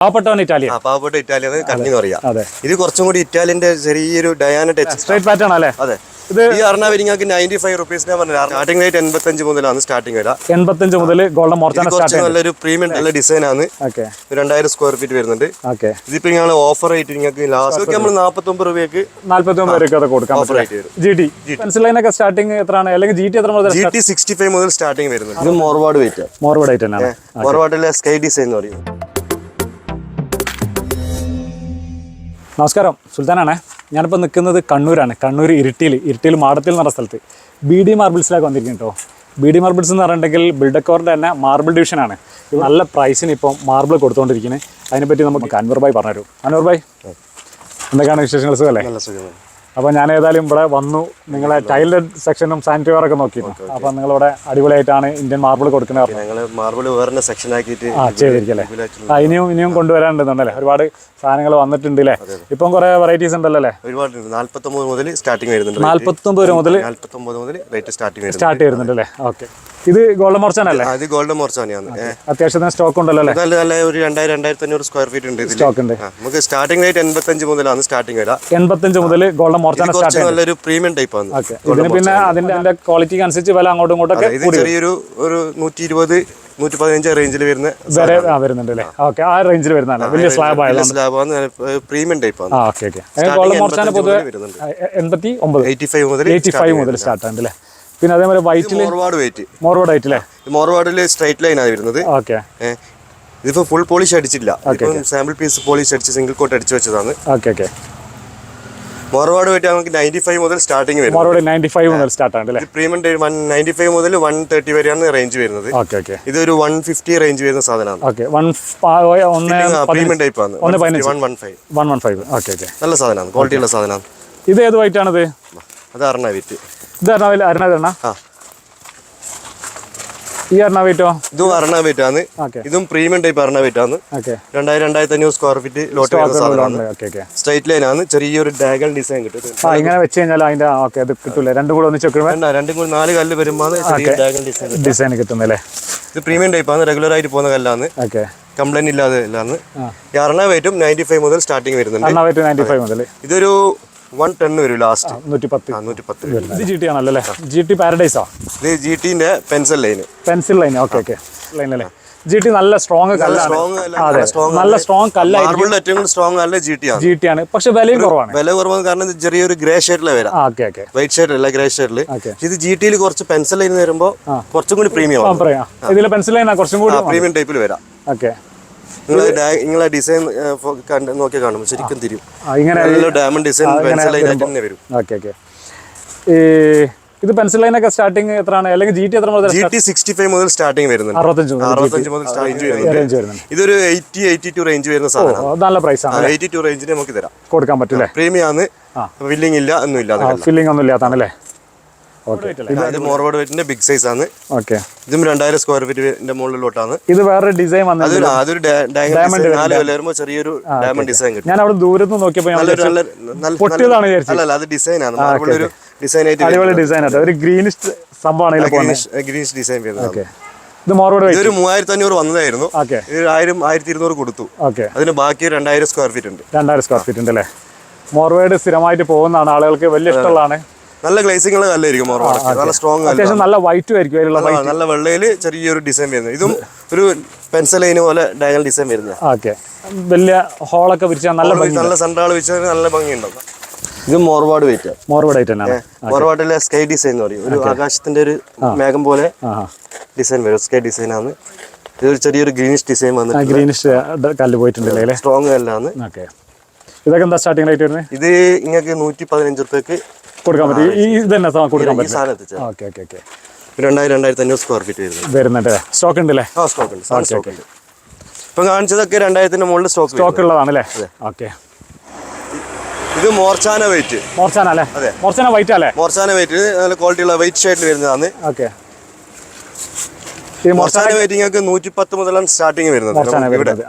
പാവപ്പെട്ട ഇറ്റാലിയൻ കണ്ണി പറയാം. ഇത് കുറച്ചും കൂടി ഇറ്റാലിയന്റെ ചെറിയൊരു ഡയാന ടച്ച് സ്ട്രൈറ്റ് പാറ്റേൺ അല്ലേ? അതെ. ഈ അർണാവിരിങ്ങൾക്ക് 95 റുപ്പീസിനെ പറഞ്ഞു. സ്റ്റാർട്ടിംഗ് റേറ്റ് 85 മുതലാണ് സ്റ്റാർട്ടിംഗ് വരാം. 85 മുതൽ ഗോൾഡൻ മോർച്ചാന നല്ലൊരു പ്രീമിയം നല്ല ഡിസൈൻ ആണ്. 2000 സ്ക്വയർ ഫീറ്റ് വരുന്നുണ്ട്. ഇതിപ്പോ ഞങ്ങൾ ഓഫർ റേറ്റ് നിങ്ങൾക്ക് ലാസ്റ്റ് നമ്മൾ 49 രൂപയ്ക്ക് 49 രൂപയ്ക്ക് കൊടുക്കാം. ഓഫർ റേറ്റ് വരും. GT പെൻസിൽ ലൈനൊക്കെ സ്റ്റാർട്ടിംഗ് എത്രയാണ്? അല്ലെങ്കിൽ GT എത്ര മുതൽ? GT 65 മുതൽ സ്റ്റാർട്ടിംഗ് വരുന്നുണ്ട്. ഇത് മോർവാർഡ് വെയിറ്റ്. മോർവാർഡ് ഐറ്റം ആണ്. മോർവാർഡിലെ സ്കൈ ഡിസൈൻ എന്ന് പറയും. നമസ്കാരം, സുൽത്താനാണ്. ഞാനിപ്പോൾ നിൽക്കുന്നത് കണ്ണൂരാണ്. കണ്ണൂർ ഇരിട്ടിയിൽ മാടത്തിൽ എന്ന് പറഞ്ഞ സ്ഥലത്ത് BD മാർബിൾസിലേക്ക് വന്നിരിക്കും കേട്ടോ. BD മാർബിൾസ് എന്ന് പറഞ്ഞിട്ടുണ്ടെങ്കിൽ ബിൽഡക്കോറിൻ്റെ തന്നെ മാർബിൾ ഡിവിഷനാണ്. നല്ല പ്രൈസിന് ഇപ്പോൾ മാർബിൾ കൊടുത്തുകൊണ്ടിരിക്കുന്നത്. അതിനെപ്പറ്റി നമുക്ക് അൻവർ ഭായ് പറഞ്ഞുതരും. അൻവർ ഭായ്, എന്തൊക്കെയാണ് വിശേഷങ്ങൾ? സുഖമല്ലേ? നല്ല സുഖം. അപ്പോൾ ഞാൻ ഏതായാലും ഇവിടെ വന്നു. നിങ്ങളെ ടൈൽഡ് സെക്ഷനും സാനിറ്ററി വെയറൊക്കെ നോക്കിയിരുന്നു. അപ്പോൾ നിങ്ങളിവിടെ അടിപൊളിയായിട്ടാണ് ഇന്ത്യൻ മാർബിൾ കൊടുക്കുന്നത്. ചെയ്തിരിക്കല്ലേ? ഇനിയും കൊണ്ടുവരാനുണ്ടെന്നുണ്ടല്ലേ? ഒരുപാട് സാധനങ്ങൾ വന്നിട്ടുണ്ട് അല്ലേ? ഇപ്പം കുറെ വെറൈറ്റീസ് ഉണ്ടല്ലോ അല്ലേ? 49 മുതൽ സ്റ്റാർട്ടിംഗ് വരുന്നുണ്ട്. 49 മുതൽ സ്റ്റാർട്ട് ചെയ്യുന്നുണ്ട് അല്ലേ? ഓക്കെ. ഇത് ഗോൾഡൻ മോർച്ചാനല്ലേ? ഇത് ഗോൾഡൻ മോർച്ചാനയാണ്. അത്യാവശ്യത്തിന് സ്റ്റോക്ക് ഉണ്ടല്ലോ അല്ലേ? നല്ല ഒരു 2000-2500 സ്ക്വയർ ഫീറ്റ് ഉണ്ട്. സ്റ്റോക്ക് ഉണ്ട്. നമുക്ക് സ്റ്റാർട്ടിംഗ് റേറ്റ് 85 മുതലാണ് സ്റ്റാർട്ടിംഗ് വരാം. 85 മുതൽ ഗോൾഡൻ മോർച്ചാന സ്റ്റാർട്ട്. നല്ലൊരു പ്രീമിയം ടൈപ്പ് ആണ്. ഇതിന് പിന്നെ അതിന്റെ ക്വാളിറ്റിക്ക് അനുസരിച്ച് വില അങ്ങോട്ടും ഇങ്ങോട്ടൊക്കെ ചെറിയൊരു 120-115 റേഞ്ചിൽ വരുന്നുണ്ട് അല്ലേ? ഓക്കെ. ആ റേഞ്ചിൽ വരുന്നതാണ്. വലിയ സ്ലാബാണ്. പ്രീമിയം ടൈപ്പ് ആണ്. ഗോൾഡൻ മോർച്ചാന പൊതുവെ 85 മുതൽ സ്റ്റാർട്ട് ആണ് അല്ലേ? പിന്നെ അതേപോലെ വൈറ്റിൽ മോർവാർഡ് ആയിട്ടില്ലേ? മോർവാർഡിൽ സ്ട്രൈറ്റ് ലൈൻ ആണ് വരുന്നത്. ഓക്കെ. ഇതിപ്പോ ഫുൾ പോളിഷ് അടിച്ചില്ല. സാമ്പിൾ പീസ് പോളിഷ് അടിച്ച് സിംഗിൾ കോട്ട് അടിച്ചു വെച്ചതാണ്. ഓക്കെ. മോർവാർഡ് വെയിറ്റ് നമുക്ക് 95 മുതൽ സ്റ്റാർട്ടിംഗ് വരും. മോർവാർഡ് 95 മുതൽ സ്റ്റാർട്ട് ആണ് അല്ലേ? പ്രീമിയം 95 മുതൽ 130 വരെയാണ് റേഞ്ച് വരുന്നത്. ഓക്കെ. ഇതൊരു 150 റേഞ്ച് വരുന്ന സാധനമാണ്. ഓക്കെ. പ്രീമിയം ടൈപ്പ് ആണ്. 115. ഓക്കെ. നല്ല സാധനമാണ്, ക്വാളിറ്റി ഉള്ള സാധനമാണ്. ഇത് ഏത് വൈറ്റ് ആണത്? അത് അർണ വെയിറ്റ്. ഇത് അരണ. ഈ അർണ വെയിറ്റോ? ഇതും അർണ വെയിറ്റ് ആണ്. ഇതും പ്രീമിയം ടൈപ്പ് അർണ വെയിറ്റ് ആണ്. 2000-2500 സ്ക്വയർ ഫീറ്റ് ലോട്ട് വരുന്ന സാധനമാണ്. സ്ട്രൈറ്റ് ലൈൻ ആണ്. ചെറിയൊരു ഡയഗൽ ഡിസൈൻ കിട്ടും. ഇങ്ങനെ വെച്ച് കഴിഞ്ഞാൽ അതിന്റെ ഇത് കിട്ടൂല. രണ്ടും കൂടെ ഒന്നിച്ച് രണ്ടും കൂടി 4 കല്ല് വരുമ്പോൾ ഡിസൈൻ കിട്ടുന്നല്ലേ? ഇത് പ്രീമിയം ടൈപ്പ് ആണ്. റെഗുലർ ആയിട്ട് പോകുന്ന കല്ലാണ്. കംപ്ലൈന്റ് ഇല്ലാതെ അല്ലാണ്. ഈ അർണ വെയിറ്റും 95 മുതൽ സ്റ്റാർട്ടിംഗ് വരുന്നുണ്ട്. 95 മുതൽ. ഇതൊരു 110 വരും ലാസ്റ്റ്. 110. ഇത് GT ആണല്ലോ? GT പാരഡൈസാ? ഇത് GTന്റെ പെൻസിൽ ലൈൻ. ഓക്കെ. ലൈൻ അല്ലേ? GT നല്ല സ്ട്രോങ് കല്ലാണ്. നല്ല സ്ട്രോങ് കല്ലായിരിക്കും. ഏറ്റവും സ്ട്രോങ് അല്ല GT ആണ്. പക്ഷെ വിലയും കുറവാണ്. വില കുറവാണ് കാരണം ചെറിയൊരു ഗ്രേ ഷെയ്ഡിലെ വരാം. വൈറ്റ് ഷെയ്ഡ് അല്ല, ഗ്രേ ഷെയ്ഡിൽ. ഇത് GTയിൽ കുറച്ച് പെൻസിൽ ലൈൻ വരുമ്പോൾ കുറച്ചും കൂടി പ്രീമിയം ആണ്. ഇതിലെ പെൻസിൽ ലൈനാ കുറച്ചും കൂടി പ്രീമിയം ടൈപ്പിൽ വരാം. ഓക്കെ. നിങ്ങളെ ഡിസൈൻ നോക്കി കാണുമ്പോൾ ശരിക്കും തിരും. ഡയമണ്ട് ഡിസൈൻ വരും. ഇത് പെൻസിൽ ലൈനൊക്കെ സ്റ്റാർട്ടിംഗ് എത്രയാണ്? അല്ലെങ്കിൽ GT എത്ര മുതൽ? GT 65 മുതൽ സ്റ്റാർട്ടിംഗ് വരുന്നുണ്ട്. 65 മുതൽ സ്റ്റാർട്ടിംഗ് വരുന്നുണ്ട്. ഇതൊരു 80-82 റേഞ്ച് വരുന്ന സാധനം. നല്ല പ്രൈസ് ആണ്. 82 റേഞ്ചിന് നമുക്ക് തരാം, കൊടുക്കാൻ പറ്റില്ലേ? പ്രീമിയം ആണ്. ഫില്ലിംഗ് ഇല്ല, ഒന്നും ഇല്ല. ഫില്ലിംഗ് ഒന്നും ഇല്ലാത്താണല്ലേ? ഇത് മോർവാർഡ് വെയിറ്റിന്റെ ബിഗ് സൈസ് ആണ്. ഇതും 2000 സ്ക്വയർ ഫീറ്റിന്റെ മുകളിലോട്ടാണ്. ഇത് വേറെ ഡിസൈൻ അതൊരു 4 വരുമ്പോൾ ചെറിയൊരു ഡയമണ്ട് ഡിസൈൻ കിട്ടും. ഞാൻ അവിടെ ദൂരത്ത് നോക്കിയപ്പോൾ അത് ഡിസൈൻ ആണ്. ഒരു ഡിസൈൻ ഒരു ഗ്രീനിഷ് സംഭവമാണ്. ഗ്രീനിഷ് ഡിസൈൻ വരുന്നത്. ഇത് മോർവാർഡ് വെയിറ്റ് ഒരു 3500 വന്നതായിരുന്നു. ഇത് 1000-1200 കൊടുത്തു. അതിന് ബാക്കി 2000 സ്ക്വയർ ഫീറ്റ് ഉണ്ട്. 2000 സ്ക്വയർ ഫീറ്റ് ഉണ്ട് അല്ലേ? മോർവാർഡ് സ്ഥിരമായിട്ട് പോകുന്നതാണ്, ആളുകൾക്ക് വലിയ ഇഷ്ടമുള്ളതാണ്. നല്ല ഗ്ലേസിംഗ് ഉള്ള കല്ലായിരിക്കും മോർവാർഡ്. നല്ല സ്ട്രോങ് അത്യാവശ്യം നല്ല വൈറ്റും ആയിരിക്കും. നല്ല വെള്ളയിൽ ചെറിയൊരു ഡിസൈൻ വരുന്നത്. ഇതും ഒരു പെൻസിൽ ലൈന് പോലെ ഡയഗണൽ ഡിസൈൻ വരുന്നത്. വലിയ ഹോളൊക്കെ വിരിച്ചാൽ നല്ല സെൻട്രാൾ വെച്ചാൽ നല്ല ഭംഗിയുണ്ടാവും. ഇത് മോർവാർഡ് വെയിറ്റ്. മോർവാർഡിലെ സ്കൈ ഡിസൈൻ എന്ന് പറയും. ഒരു ആകാശത്തിന്റെ ഒരു മേഘം പോലെ ഡിസൈൻ വരും. സ്കൈ ഡിസൈൻ ആണ്. ഇതൊരു ചെറിയൊരു ഗ്രീനിഷ് ഡിസൈൻ വന്നിട്ട് ഗ്രീനിഷ് കല്ല് പോയിട്ടുണ്ടല്ലേ? സ്ട്രോങ് കല്ലാണ്. ഇതൊക്കെ എന്താ സ്റ്റാർട്ടിംഗ് റേറ്റ് വരുന്നത്? ഇത് നിങ്ങൾക്ക് 115 രൂപയ്ക്ക് കൊടുക്കാൻ പറ്റും. കൊടുക്കാൻ പറ്റും. 2000-2500 സ്ക്വയർ ഫീറ്റ് വരുന്നുണ്ട്. സ്റ്റോക്ക് ഉണ്ടല്ലേ? സ്റ്റോക്ക് ഉണ്ട്. ഇപ്പൊ കാണിച്ചതൊക്കെ 2000-ന്റെ മുകളിൽ സ്റ്റോക്ക് ഉള്ളതാണല്ലേ? ഓക്കെ. ഇത് മോർച്ചാന വെയിറ്റ്. മോർച്ചാന അല്ലേ? മോർച്ചാന വൈറ്റ് അല്ലേ? മോർച്ചാന വെയിറ്റ് നല്ല ക്വാളിറ്റി ഉള്ള വൈറ്റ് ഷെയ്ഡിൽ വരുന്നതാണ്. ഈ മോർച്ചാന വെയിറ്റ് നിങ്ങൾക്ക് 110 മുതലാണ് സ്റ്റാർട്ടിങ് വരുന്നത്.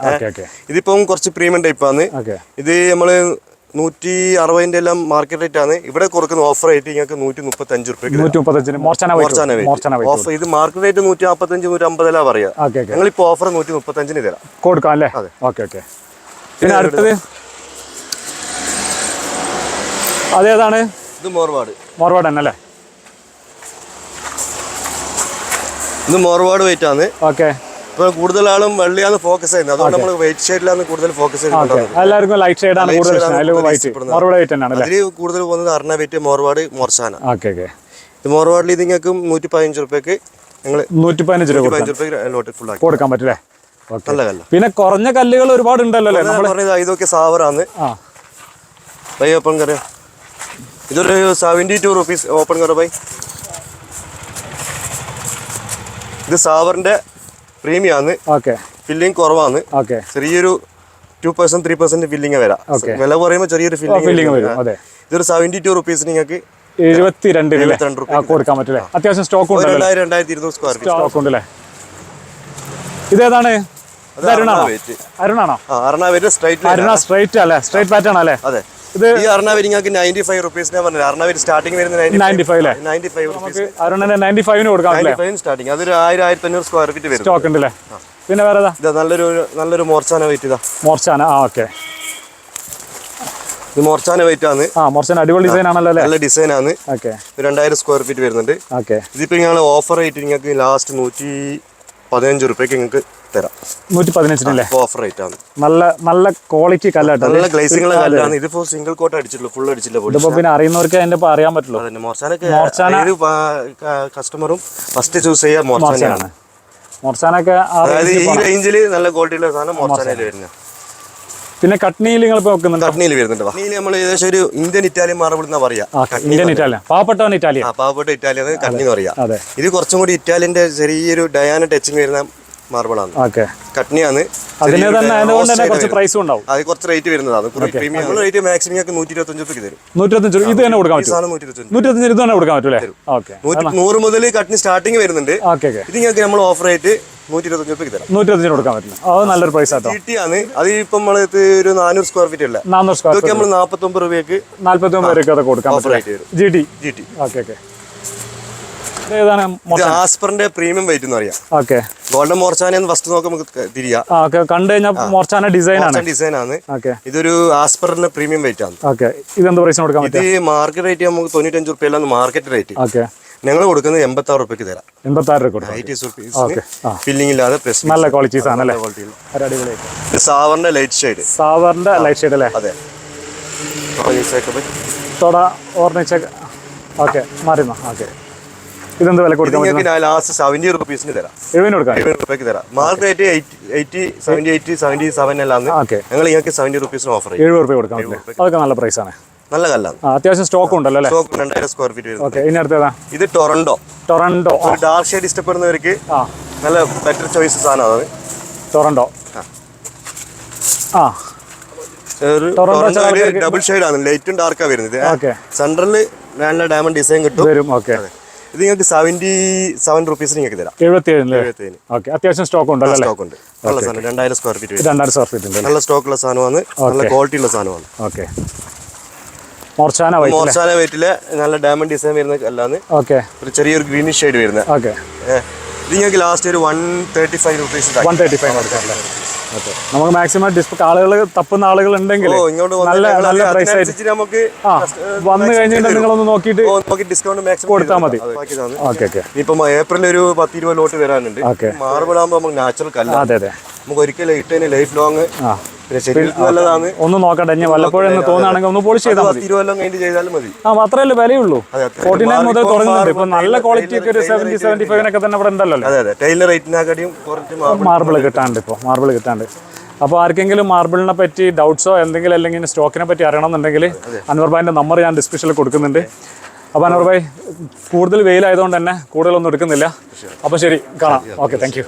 ഇതിപ്പം കുറച്ച് പ്രീമിയം ടൈപ്പ് ആണ്. ഇത് നമ്മള് 160 എല്ലാം മാർക്കറ്റ് റേറ്റ് ആണ്. ഇവിടെ കൊടുക്കുന്ന ഓഫർ റേറ്റ് നിങ്ങൾക്ക് 135 രൂപയ്ക്ക്. ഓഫർ ഇത് മാർക്കറ്റ് റേറ്റ് 145-150 പറയാ. ഞങ്ങളിപ്പോ ഓഫർ 135 തരാം, കൊടുക്കാം അല്ലേ? പിന്നെ അടുത്തത് അതേതാണ്? ഇത് മോർവാട് തന്നെ അല്ലേ? ഇത് മോർവാട് വെയിറ്റ് ആണ്. ഓക്കെ. ഇപ്പൊ കൂടുതൽ ആളും വെള്ളിയാണ് ഫോക്കസ് ചെയ്യുന്നത്, അതുകൊണ്ട് നമ്മൾ വെയിറ്റ് ഷെയ്ഡിലാണ് കൂടുതൽ ഫോക്കസ് ചെയ്യുന്നത്. എല്ലാവർക്കും ലൈറ്റ് ഷെയ്ഡാണ് കൂടുതൽ ഇഷ്ടം. മോർവാട് വെയിറ്റ് തന്നെയാണ്. അതിൽ കൂടുതൽ പോകുന്നത് അർണ വെയിറ്റ്, മോർവാട്, മോർച്ചാന. Okay okay. ഇത് മോർവാഡിൽ ഇത് നിങ്ങൾക്ക് 115 രൂപയ്ക്ക് നിങ്ങൾ 115 രൂപ ഫുൾ ആക്കി കൊടുക്കാൻ പറ്റില്ലേ? നല്ല കല്ല. പിന്നെ കുറഞ്ഞ കല്ലുകൾ ഒരുപാട് ഉണ്ടല്ലോ അല്ലേ? പറഞ്ഞത് ഇതൊക്കെ സാവറാണ്. ബൈ ഓപ്പൺ കറിയോ, ഇതൊരു 72 റുപ്പീസ് ഓപ്പൺ കറോ ബൈ. ഇത് സാവറിന്റെ പ്രീമിയം ആണ്. ഓക്കെ. ഫില്ലിംഗ് കുറവാണ്. ഓക്കെ. ചെറിയൊരു 2% 3% ഫില്ലിംഗ് വരാം. വില പറയുമ്പോൾ ചെറിയൊരു ഫില്ലിംഗ് വരും. ഇതൊരു 72 റുപ്പീസ് നിങ്ങൾക്ക് 72 രൂപ കൊടുക്കാൻ പറ്റില്ലേ? അത്യാവശ്യം സ്റ്റോക്ക് ഉണ്ട്. 2200 സ്ക്വയർ ഫീറ്റ് സ്റ്റോക്ക് ഉണ്ടല്ലേ? ഇതേതാണ്? അരുണാണോ? അരുണ സ്ട്രൈറ്റ് അല്ലേ? സ്ട്രൈറ്റ് പാറ്റേൺ അല്ലേ? അതെ. ഇത് ഈ അർണാവരി നിങ്ങൾക്ക് 95 റുപ്പീസിനെ പറഞ്ഞത്. അർണാവരി സ്റ്റാർട്ടിംഗ് വരുന്നത് 95 റുപ്പീസ്. അരുണന് 95 കൊടുക്കാം. 95 സ്റ്റാർട്ടിംഗ്. അതൊരു 1000-1500 സ്ക്വയർ ഫീറ്റ് വരും. സ്റ്റോക്ക് ഉണ്ടല്ലേ? പിന്നെ വേറെ ഇതാ നല്ലൊരു മോർച്ചാന വെയിറ്റ്. ഇതാ മോർച്ചാന. ഓക്കെ. ഇത് മോർച്ചാന വെയിറ്റ് ആണ്. മോർച്ചാന അടിപൊളി ഡിസൈൻ ആണല്ലോ അല്ലേ? നല്ല ഡിസൈൻ ആണ്. ഓക്കെ. 2000 സ്ക്വയർ ഫീറ്റ് വരുന്നുണ്ട്. ഓക്കെ. ഇതിപ്പോ ഞങ്ങൾ ഓഫർ ആയിട്ട് നിങ്ങൾക്ക് ലാസ്റ്റ് 115 രൂപയ്ക്ക് നിങ്ങൾക്ക് തരാം. 115 ഓഫർ റേറ്റ് ആണ്. നല്ല ക്വാളിറ്റി കല്ലാട്ടോ. നല്ല ഗ്ലേസിംഗ് ഉള്ള കല്ലാണ്. ഇതിപ്പോ സിംഗിൾ കോട്ട് അടിച്ചിട്ടുള്ളൂ, ഫുൾ അടിച്ചില്ല. ഇതിപ്പോ പിന്നെ അറിയുന്നവർക്ക് അതിന്റെ അറിയാൻ പറ്റുള്ളൂ. കസ്റ്റമറും ഫസ്റ്റ് ചൂസ് ചെയ്യാൻ മോർച്ചാനയാണ്. മോർച്ചാനൊക്കെ അതായത് ഈ റേഞ്ചിൽ നല്ല ക്വാളിറ്റിയുള്ള സാധനം മോർച്ചാനയിൽ വരുന്നത്. പിന്നെ കട്നിയിൽ നിങ്ങൾ വെക്കുന്നുണ്ട്? കട്നിയിൽ വരുന്നുണ്ട്. കട്നിയിൽ നമ്മൾ ഏകദേശം ഒരു ഇന്ത്യൻ ഇറ്റാലിയൻ മാർബിൾ എന്നാ പറയാ. ഇന്ത്യൻ ഇറ്റാലിയൻ, പാവപ്പെട്ട ഇറ്റാലിയൻ. പാവപ്പെട്ട ഇറ്റാലിയൻ കട്നി എന്ന് പറയാ. ഇത് കുറച്ചും കൂടി ഇറ്റാലിയന്റെ ചെറിയൊരു ഡയാന ടച്ചിങ് വരുന്ന മാർബിളാണ്. കട്നിയാണ്. അതിന് തന്നെ കുറച്ച് പ്രൈസും ഉണ്ടാവും. അത് കുറച്ച് റേറ്റ് വരുന്നതാണ്. റേറ്റ് മാക്സിമം 125 രൂപയ്ക്ക് തരും. 125 രൂപ ഇത് തന്നെ കൊടുക്കാൻ പറ്റും. 125 ഇത് തന്നെ കൊടുക്കാൻ പറ്റൂലേ? 100 മുതൽ കട്നി സ്റ്റാർട്ടിങ് വരുന്നുണ്ട്. ഇത് ഞങ്ങൾക്ക് നമ്മൾ ഓഫർ റേറ്റ് 125 രൂപയ്ക്ക് തരാം. 125 കൊടുക്കാൻ പറ്റില്ല. അത് നല്ലൊരു പ്രൈസ് ആട്ടോ. ആണ്. അത് ഇപ്പം നമ്മൾ ഒരു 400 സ്ക്വയർ ഫീറ്റ് അല്ല, 400 സ്ക്വയർ ഫീറ്റ് നമ്മൾ 49 രൂപയ്ക്ക് 49 രൂപയ്ക്ക് അത് കൊടുക്കാൻ പറ്റും. GT. Okay okay. ആസ്പറിന്റെ പ്രീമിയം വെയിറ്റ് എന്ന് പറയാം. ഓക്കെ. ഗോൾഡൻ മോർച്ചാന ഫസ്റ്റ് നോക്കാം, നമുക്ക് തിരിയാം. കണ്ടു കഴിഞ്ഞാൽ മോർച്ചാന ഡിസൈൻ ആണ്. ഇതൊരു ആസ്പറിന്റെ പ്രീമിയം വെയിറ്റ് ആണ്. ഓക്കെ. ഇതെന്ത് പ്രൈസിന് കൊടുക്കാൻ പറ്റും? ഇത് മാർക്കറ്റ് റേറ്റ് നമുക്ക് 95 രൂപയല്ല മാർക്കറ്റ് റേറ്റ്. ഓക്കെ. ഞങ്ങൾ കൊടുക്കുന്നത് 86 രൂപയ്ക്ക് തരാം. 86 രൂപ കൊടുക്കാം. ഫില്ലിംഗ് ഇല്ലാതെ നല്ല ക്വാളിറ്റീസ് ആണല്ലേ? സാവറിന്റെ ലൈറ്റ് ഷെയ്ഡ്. സാവറിന്റെ ലൈറ്റ് ഷെയ്ഡ് അല്ലേ? അതെ. ഓക്കെ. മാറിയോ? ഓക്കെ. ഇതെന്ത് വില കൊടുക്കാൻ? ലാസ്റ്റ് 70 റുപ്പീസിന് തരാം. 70 കൊടുക്കാം. 70 രൂപയ്ക്ക് തരാം. മാർക്കറ്റ് റേറ്റ് 78, 77 എല്ലാം. ഞങ്ങൾ ഞങ്ങൾക്ക് 70 റുപ്പീസിന് ഓഫർ ചെയ്യും. 70 രൂപ കൊടുക്കാം. അതൊക്കെ നല്ല പ്രൈസ് ആണ്. നല്ല കല്ലാണ്. അത്യാവശ്യം സ്റ്റോക്ക് ഉണ്ടല്ലോ അല്ലേ? 2000 സ്ക്വയർ ഫീറ്റ്. ഓക്കെ. ഇനി അടുത്തേതാ? ഇത് ടൊറന്റോ. ഒരു ഡാർക്ക് ഷെയ്ഡ് ഇഷ്ടപ്പെടുന്നവർക്ക് നല്ല ബെറ്റർ ചോയ്സ് സാധനമാണ് ടൊറന്റോ. ഡബിൾ ഷെയ്ഡ് ആണ്, ലൈറ്റും ഡാർക്കാ വരുന്നത്. സെൻട്രലിൽ നല്ല ഡയമണ്ട് ഡിസൈൻ കിട്ടും. ഇത് നിങ്ങൾക്ക് 77 റുപ്പീസിന് നിങ്ങൾക്ക് തരാം. 77. ഓക്കെ. അത്യാവശ്യം സ്റ്റോക്ക് ഉണ്ടല്ലോ? സ്റ്റോക്ക് ഉണ്ട്. നല്ല സാധനം. 2000 സ്ക്വയർ ഫീറ്റ്. 2000 സ്ക്വയർ ഫീറ്റ് ഉണ്ട്. നല്ല സ്റ്റോക്കുള്ള സാധനമാണ്. നല്ല ക്വാളിറ്റി ഉള്ള സാധനമാണ്. ഓക്കെ. മോർച്ചാന വെയിറ്റില് നല്ല ഡയമണ്ട് ഡിസൈൻ വരുന്ന കല്ലാണ്. ഓക്കെ. ഒരു ചെറിയൊരു ഗ്രീനിഷ് ഷെയ്ഡ് വരുന്നത്. ഓക്കെ. ഇത് നിങ്ങൾക്ക് ലാസ്റ്റ് ഒരു 135 റുപ്പീസ്. 135 കൊടുക്കാം. നമുക്ക് മാക്സിമം ആളുകൾ തപ്പുന്ന ആളുകൾ ഉണ്ടെങ്കിൽ നല്ല പ്രൈസ് ആയിട്ട് നമുക്ക് വന്നു കഴിഞ്ഞിട്ട് നിങ്ങളൊന്ന് നോക്കിയിട്ട് ഡിസ്കൗണ്ട് മാക്സിമം കൊടുത്താൽ മതി. ഇപ്പം ഏപ്രിൽ ഒരു 10-20 ലോട്ട് വരാനുണ്ട്. മാർബിൾ ആകുമ്പോൾ നമുക്ക് നാച്ചുറൽ കല്ല. അതെ അതെ. നമുക്ക് ഒരിക്കലും ഇട്ടതിന് ലൈഫ് ലോങ് നല്ലതാണ്. ഒന്ന് നോക്കട്ടെ. ഇനി വല്ലപ്പോഴും തോന്നുകയാണെങ്കിൽ ഒന്ന് പോളിഷ് ചെയ്താൽ മതി. 20 കൊല്ലം കഴിഞ്ഞ് ചെയ്താലും മതി. അത്രയല്ലേ വിലയുള്ളൂ. 49 മുതൽ തുടങ്ങുന്നുണ്ട്. ഇപ്പൊ നല്ല ക്വാളിറ്റി ഒക്കെ ഒരു 70-75 തന്നെ ഇവിടെ ഉണ്ടല്ലോ. അതെ അതെ. ടൈലിന്റെ റേറ്റിനെക്കാട്ടിയും മാർബിൾ കിട്ടാണ്ട്. അപ്പോൾ ആർക്കെങ്കിലും മാർബിളിനെ പറ്റി ഡൗട്ട്സോ എന്തെങ്കിലും അല്ലെങ്കിൽ സ്റ്റോക്കിനെ പറ്റി അറിയണമെന്നുണ്ടെങ്കിൽ അൻവർ ഭായിൻ്റെ നമ്പർ ഞാൻ ഡിസ്ക്രിപ്ഷനിൽ കൊടുക്കുന്നുണ്ട്. അപ്പോൾ അൻവർ ഭായ് കൂടുതൽ വെയിലായതുകൊണ്ട് തന്നെ കൂടുതലൊന്നും എടുക്കുന്നില്ല. അപ്പോൾ ശരി, കാണാം. Okay, thank you.